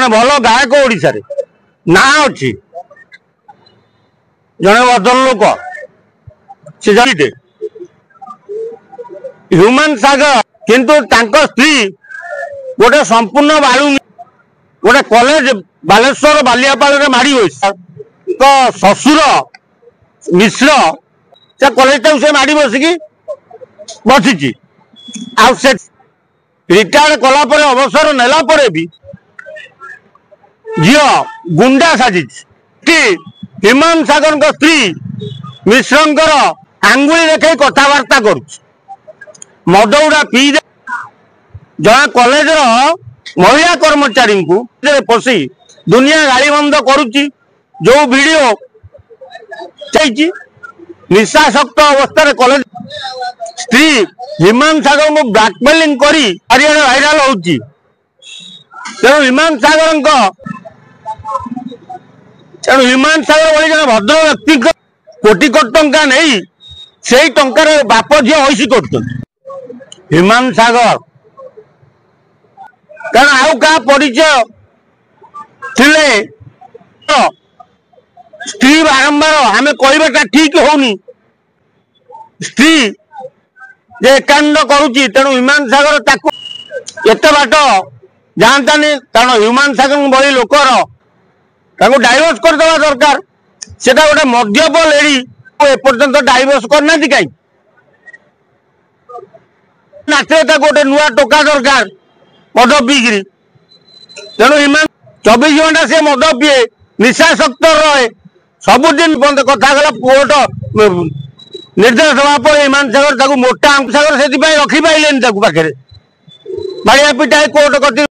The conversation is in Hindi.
जड़े भल गायक ओडिशा रे ना अच्छी जड़े बदल लोक से जानते ह्यूमन सागर किंतु तांको स्त्री गोटे संपूर्ण बालू गोटे कॉलेज बालेश्वर बालियापाल रे माड़ी तो ससुर मिश्र से कॉलेज से माड़ी बसिकी बसी रिटायर्ड कला पर अवसर नेला परे भी झील गुंडा साजी हिमान सागर स्त्री मिश्रंकर आंगुली देखे कथबार्ता कर मदुड़ा पी जड़े कॉलेज महिला कर्मचारी को पशि दुनिया गाड़ी बंद करुच्ची जो वीडियो चाहिए निशाशक्त अवस्था कॉलेज स्त्री हिमान सागर को ब्लैकमेलिंग करी चारिआडे भाइराल होची तेणु हिमान सागर भली जन भद्र व्यक्ति कोटी कोटी टंका नहीं से टंकार बाप झी ऐसी कर हिमान सागर कारण आउ क्या परिचय थिले स्त्री बारंबार आम कहटा ठीक होनी स्त्री जे एकांड करुच्ची तेणु हिमान सागर एत बाट जातानी कारण ह्यूमान सागर भली लोकर डाइवोर्स करदे दरकार से गोटे मद्यप लेडी एपर्यंत डाइवोर्स करना कहीं नाचे गोटे नुआ टोका दरकार मद पीकि तेणु हिमान 24 घंटा से मद पीए निशाशक्त रहे सबुदिन बंद कथा गला कोर्ट निर्देश दवा पर हिमान सागर मोटा सागर से रखी पारे पाखे बाड़िया पिटा कोर्ट कति